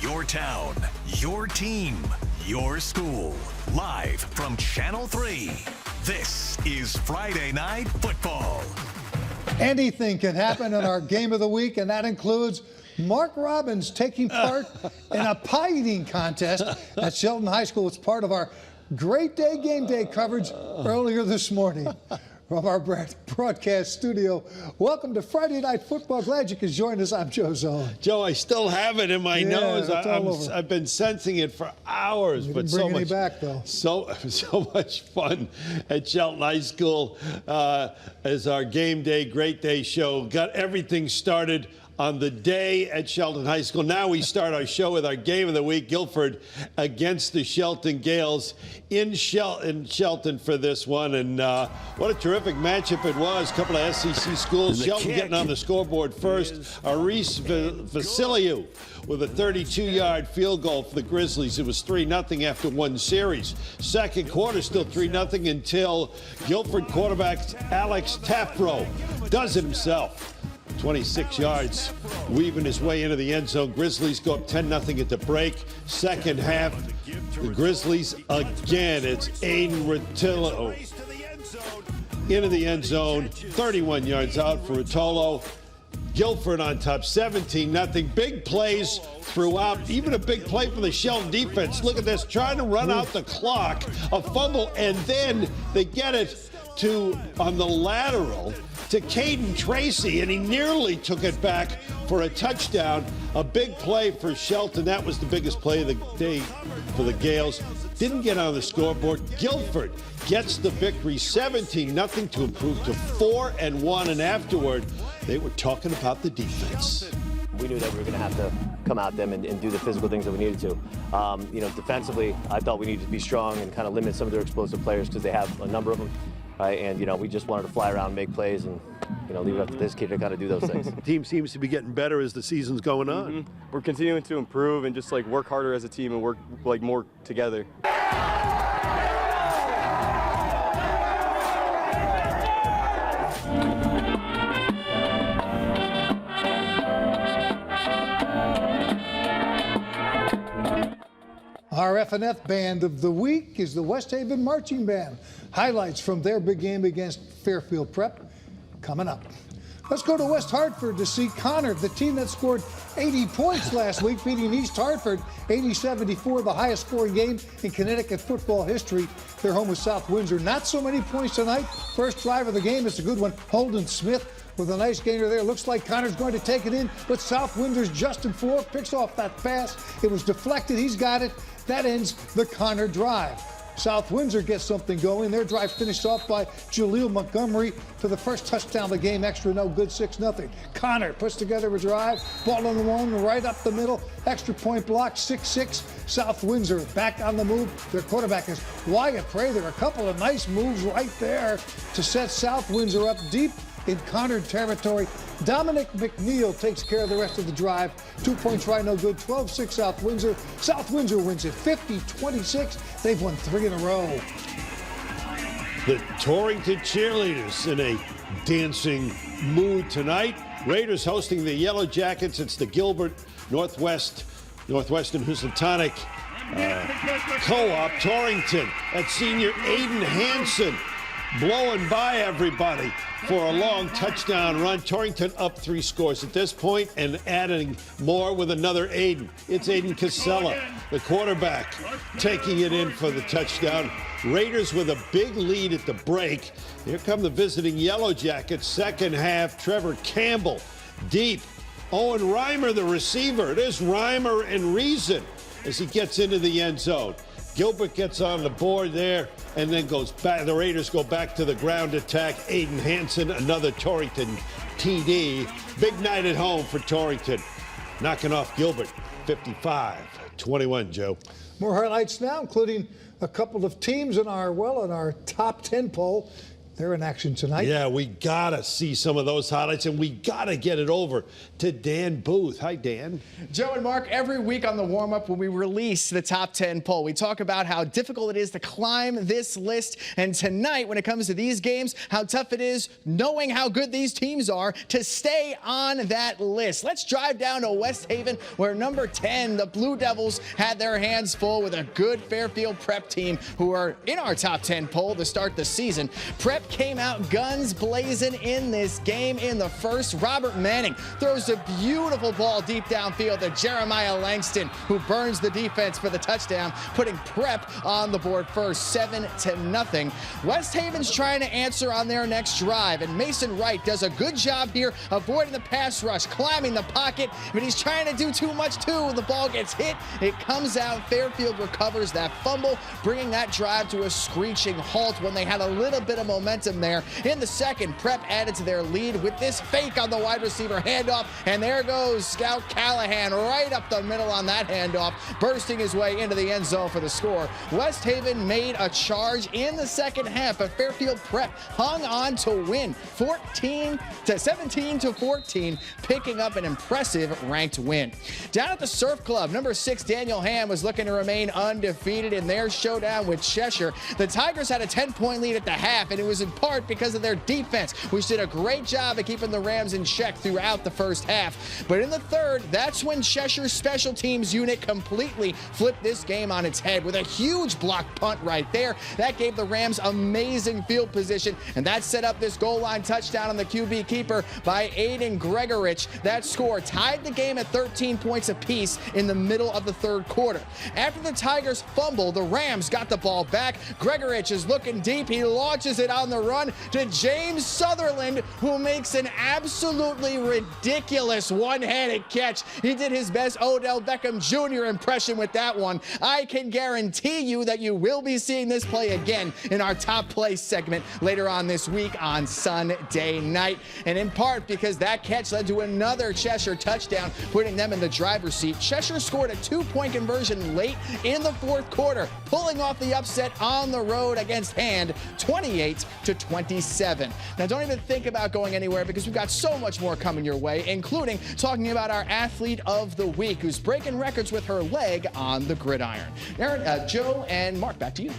Your town, your team, your school. Live from Channel 3. This is Friday Night Football. Anything can happen in our game of the week, and that includes Mark Robbins taking part in a pie eating contest at Shelton High School. It's part of our Great Day Game Day coverage earlier this morning from our broadcast studio. Welcome to Friday Night Football. Glad you could join us. I'm Joe Zone. Joe, I still have it in my nose. I've been sensing it for hours. But so much back, though. So much fun at Shelton High School as our Game Day, Great Day show. Got everything started on the day at Shelton High School. Now we start our show with our game of the week, Guilford against the Shelton Gales in Shelton for this one. And what a terrific matchup it was. A couple of SEC schools. Shelton getting on the scoreboard first. Aris Vasiliou with a 32-yard field goal for the Grizzlies. It was 3-0 after one series. Second quarter, still 3-0 until Guilford quarterback Alex Tafro does it himself. 26 yards, weaving his way into the end zone. Grizzlies go up 10-0 at the break. Second half, the Grizzlies again. It's Aiden Rotolo into the end zone. 31 yards out for Rotolo. Guilford on top, 17-0. Big plays throughout, even a big play from the Shelton defense. Look at this, trying to run out the clock, a fumble, and then they get it on the lateral to Caden Tracy, and he nearly took it back for a touchdown. A big play for Shelton. That was the biggest play of the day for the Gales. Didn't get on the scoreboard. Guilford gets the victory, 17-0 to improve to 4-1, and afterward, they were talking about the defense. We knew that we were going to have to come at them and do the physical things that we needed to. Defensively, I thought we needed to be strong and kind of limit some of their explosive players because they have a number of them. Right, and we just wanted to fly around, make plays, and leave it up to this kid to kind of do those things. The team seems to be getting better as the season's going on. Mm-hmm. We're continuing to improve and just work harder as a team and work more together. Our FNF band of the week is the West Haven Marching Band. Highlights from their big game against Fairfield Prep coming up. Let's go to West Hartford to see Connor, the team that scored 80 points last week, beating East Hartford 80-74, the highest scoring game in Connecticut football history. They're home with South Windsor. Not so many points tonight. First drive of the game is a good one. Holden Smith with a nice gainer there. Looks like Connor's going to take it in, but South Windsor's Justin Floor picks off that pass. It was deflected. He's got it. That ends the Connor drive. South Windsor gets something going. Their drive finished off by Jaleel Montgomery for the first touchdown of the game. Extra no good, 6-0. Connor puts together a drive. Ball on the one, right up the middle. Extra point block, 6-6. South Windsor back on the move. Their quarterback is Wyatt Prather. A couple of nice moves right there to set South Windsor up deep in Connor territory. Dominic McNeil takes care of the rest of the drive. 2 points right, no good. 12-6 South Windsor. South Windsor wins it 50-26. They've won 3 in a row. The Torrington cheerleaders in a dancing mood tonight. Raiders hosting the Yellow Jackets. It's the Gilbert Northwestern Housatonic Co-op. Torrington at senior Aiden Hansen blowing by everybody for a long touchdown run. Torrington up 3 scores at this point and adding more with another Aiden. It's Aiden Casella, the quarterback, taking it in for the touchdown. Raiders with a big lead at the break. Here come the visiting Yellow Jackets. Second half, Trevor Campbell deep. Owen Reimer, the receiver. It is Reimer and Reason as he gets into the end zone. Gilbert gets on the board there and then goes back. The Raiders go back to the ground attack. Aiden Hansen, another Torrington TD. Big night at home for Torrington. Knocking off Gilbert, 55-21, Joe. More highlights now, including a couple of teams in our top 10 poll. They're in action tonight. Yeah, we got to see some of those highlights, and we got to get it over to Dan Booth. Hi, Dan. Joe and Mark, every week on the warm-up when we release the top 10 poll, we talk about how difficult it is to climb this list. And tonight, when it comes to these games, how tough it is knowing how good these teams are to stay on that list. Let's drive down to West Haven, where number 10, the Blue Devils, had their hands full with a good Fairfield Prep team who are in our top 10 poll to start the season. Prep came out guns blazing in this game in the first. Robert Manning throws a beautiful ball deep downfield to Jeremiah Langston, who burns the defense for the touchdown, putting Prep on the board first, 7-0. West Haven's trying to answer on their next drive, and Mason Wright does a good job here avoiding the pass rush, climbing the pocket, but he's trying to do too much too. The ball gets hit, it comes out. Fairfield recovers that fumble, bringing that drive to a screeching halt when they had a little bit of momentum there. In the second, Prep added to their lead with this fake on the wide receiver handoff, and there goes Scout Callahan right up the middle on that handoff, bursting his way into the end zone for the score. West Haven made a charge in the second half, but Fairfield Prep hung on to win 17-14, picking up an impressive ranked win. Down at the Surf Club, number 6 Daniel Ham was looking to remain undefeated in their showdown with Cheshire. The Tigers had a 10-point lead at the half, and it was in part because of their defense, which did a great job of keeping the Rams in check throughout the first half. But in the third, that's when Cheshire's special teams unit completely flipped this game on its head with a huge block punt right there. That gave the Rams amazing field position, and that set up this goal line touchdown on the QB keeper by Aiden Gregorich. That score tied the game at 13 points apiece in the middle of the third quarter. After the Tigers fumble, the Rams got the ball back. Gregorich is looking deep. He launches it on the run to James Sutherland, who makes an absolutely ridiculous one-handed catch. He did his best Odell Beckham Jr. impression with that one. I can guarantee you that you will be seeing this play again in our top play segment later on this week on Sunday night. And in part because that catch led to another Cheshire touchdown, putting them in the driver's seat. Cheshire scored a 2-point conversion late in the fourth quarter, pulling off the upset on the road against Hand, 28-27. Now, don't even think about going anywhere because we've got so much more coming your way, including talking about our athlete of the week who's breaking records with her leg on the gridiron. Aaron, Joe, and Mark, back to you.